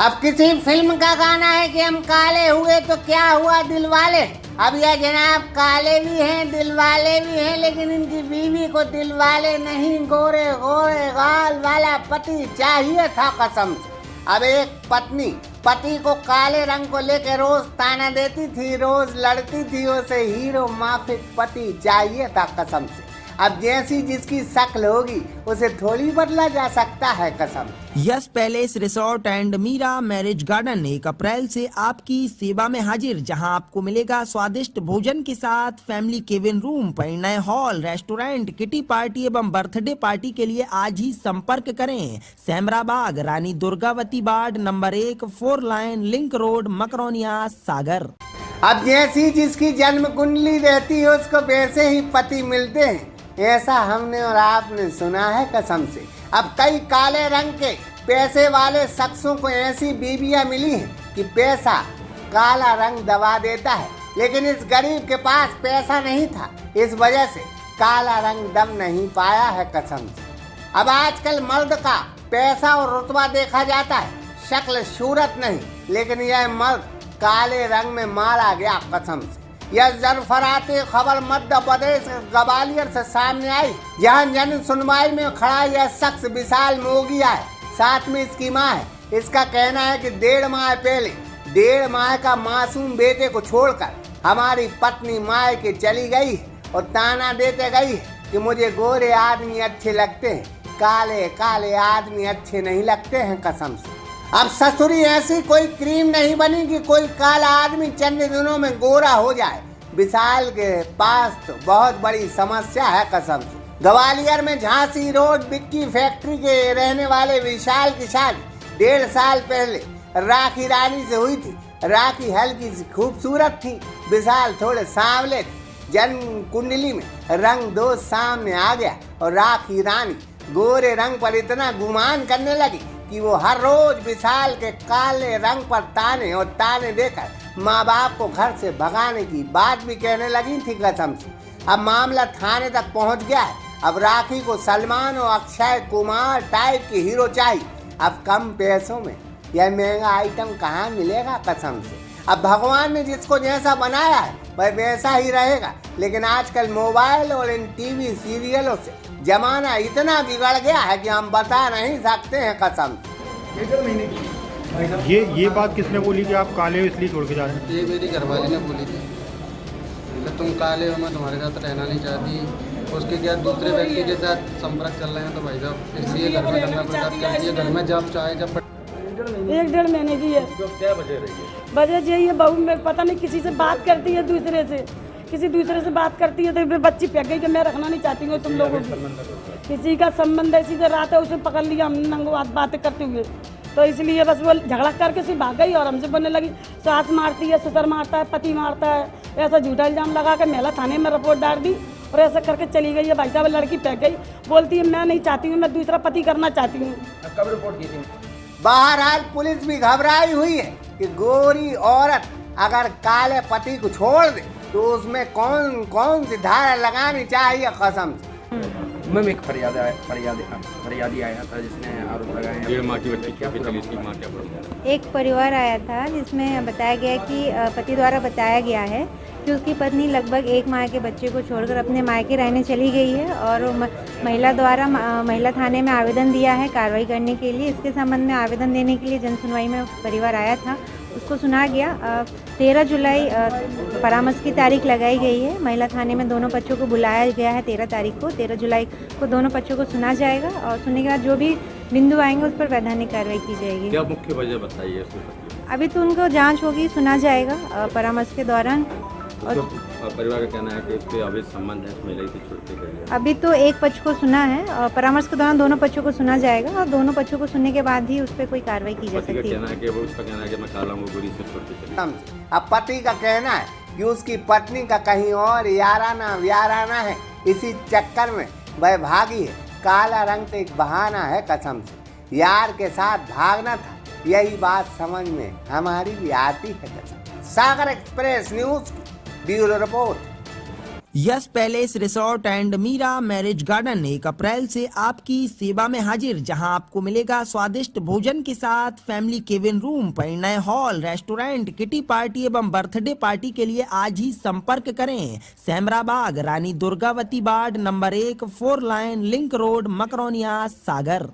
अब किसी फिल्म का गाना है कि हम काले हुए तो क्या हुआ दिलवाले। अब यह जनाब काले भी हैं दिलवाले भी हैं, लेकिन इनकी बीवी को दिलवाले नहीं, गोरे गोरे गाल वाला पति चाहिए था कसम से। अब एक पत्नी पति को काले रंग को लेकर रोज ताना देती थी, रोज लड़ती थी, उसे हीरो माफिक पति चाहिए था कसम से। अब जैसी जिसकी शक्ल होगी उसे थोड़ी बदला जा सकता है कसम। Yes Palace Resort and Meera Marriage Garden 1 अप्रैल से आपकी सेवा में हाजिर, जहां आपको मिलेगा स्वादिष्ट भोजन के साथ फैमिली केबिन रूम, परिणय हॉल, रेस्टोरेंट, किटी पार्टी एवं बर्थडे पार्टी के लिए आज ही संपर्क करें। Semrabag, Rani Durgavati ward number 1, 4 line link road, Makronia, Sagar. अब जैसी जिसकी जन्म कुंडली रहती है उसको वैसे ही पति मिलते हैं, ऐसा हमने और आपने सुना है कसम से। अब कई काले रंग के पैसे वाले शख्सों को ऐसी बीवियां मिली हैं कि पैसा काला रंग दबा देता है, लेकिन इस गरीब के पास पैसा नहीं था, इस वजह से काला रंग दब नहीं पाया है कसम से। अब आजकल मर्द का पैसा और रुतबा देखा जाता है, शक्ल सूरत नहीं, लेकिन यह मर्द काले रंग में मारा गया कसम से। यह जरफराती खबर मध्य प्रदेश ग्वालियर से सामने आई, जहां जन सुनवाई में खड़ा यह शख्स विशाल मोगिया है, साथ में इसकी मां है। इसका कहना है कि 1.5 माह पहले 1.5 माह का मासूम बेटे को छोड़कर हमारी पत्नी माए के चली गई है और ताना देते गई है कि मुझे गोरे आदमी अच्छे लगते हैं, काले काले आदमी अच्छे नहीं लगते हैं कसम से। अब ससुरी ऐसी कोई क्रीम नहीं बनी कि कोई काला आदमी चंद दिनों में गोरा हो जाए। विशाल के पास तो बहुत बड़ी समस्या है कसम से। ग्वालियर में झांसी रोड बिक्की फैक्ट्री के रहने वाले विशाल की शादी 1.5 साल पहले राखी रानी से हुई थी। राखी हल्की सी खूबसूरत थी, विशाल थोड़े सांवले थे। जन्म कुंडली में रंग दोष सामने आ गया और राखी रानी गोरे रंग पर इतना गुमान करने लगी कि वो हर रोज विशाल के काले रंग पर ताने देकर माँ बाप को घर से भगाने की बात भी कहने लगी थी कसम से। अब मामला थाने तक पहुंच गया है। अब राखी को सलमान और अक्षय कुमार टाइप के हीरो चाहिए। अब कम पैसों में यह महंगा आइटम कहाँ मिलेगा कसम से। अब भगवान ने जिसको जैसा बनाया है वह वैसा ही रहेगा, लेकिन आजकल मोबाइल और इन टीवी सीरियलों से जमाना इतना बिगड़ गया है कि हम बता नहीं सकते हैं कसम। ये बात किसने बोली कि आप काले हो इसलिए छोड़ के जा रहे हैं? ये मेरी घरवाली ने बोली थी कि तुम काले हो, मैं तुम्हारे साथ रहना नहीं चाहती। उसके क्या दूसरे व्यक्ति के साथ संपर्क चल रहे हैं, तो भाई साहब इसलिए घर में करना पड़ता है। घर में जब चाहे जब 1.5 महीने की है। क्या वजह रही है? वजह यही है, बहू में पता नहीं किसी से बात करती है, किसी दूसरे से बात करती है, तो फिर बच्ची फेंक गई कि मैं रखना नहीं चाहती हूँ तुम लोगों को। किसी का संबंध ऐसी से रात है, उसे पकड़ लिया हमने नंगो हाथ बातें करते हुए, तो इसलिए बस वो झगड़ा करके सिर्फ भाग गई और हमसे बोलने लगी सास मारती है, ससुर मारता है, पति मारता है, ऐसा झूठा इल्जाम लगा के महिला थाने में रिपोर्ट डाल दी और ऐसा करके चली गई है। भाई साहब लड़की फेंक गई, बोलती है मैं नहीं चाहती हूँ, मैं दूसरा पति करना चाहती हूँ। कब रिपोर्ट की थी? बहरहाल पुलिस भी घबराई हुई है कि गोरी औरत अगर काले पति को छोड़ दे तो उसमें कौन कौन सी धारा लगानी चाहिए कसम से। मैम एक फरियादी आया था जिसने आरोप लगाए हैं 1.5 माह की बच्ची क्या चली, इसकी मां क्या प्रॉब्लम? एक परिवार आया था जिसमें बताया गया कि पति द्वारा बताया गया है कि उसकी पत्नी लगभग 1 माह के बच्चे को छोड़कर अपने मायके रहने चली गई है और महिला द्वारा महिला थाने में आवेदन दिया है कार्रवाई करने के लिए। इसके संबंध में आवेदन देने के लिए जन सुनवाई में परिवार आया था, उसको सुना गया। 13 जुलाई परामर्श की तारीख लगाई गई है। महिला थाने में दोनों पक्षों को बुलाया गया है 13 तारीख को। 13 जुलाई को दोनों पक्षों को सुना जाएगा और सुनने के बाद जो भी बिंदु आएंगे उस पर वैधानिक कार्रवाई की जाएगी। क्या मुख्य वजह बताइए? अभी तो उनको जांच होगी, सुना जाएगा परामर्श के दौरान। और परिवार का कहना है कि इसके अवैध संबंध है, महिला से छुट्टी के लिए। अभी तो एक पक्ष को सुना है और परामर्श के दौरान दोनों पक्षों को सुना जाएगा और दोनों पक्षों को सुनने के बाद ही उस पर कोई कार्रवाई की जा सकती है। उसका कहना है कि मैं काला हूँ, गोरी से छुट्टी के लिए। अब पति का कहना है कि उसकी पत्नी का कहीं और याराना है, इसी चक्कर में वह भागी है। काला रंग तो एक बहाना है कसम से, यार के साथ भागना था, यही बात समझ में हमारी भी आती है कसम। Sagar Express news bureau report. Yes Palace Resort and Meera Marriage Garden 1 अप्रैल से आपकी सेवा में हाजिर, जहां आपको मिलेगा स्वादिष्ट भोजन के साथ फैमिली केबिन रूम, परिणय हॉल, रेस्टोरेंट, किटी पार्टी एवं बर्थडे पार्टी के लिए आज ही संपर्क करें। Semrabag, Rani Durgavati ward number 1, 4 line link road, Makronia, सागर।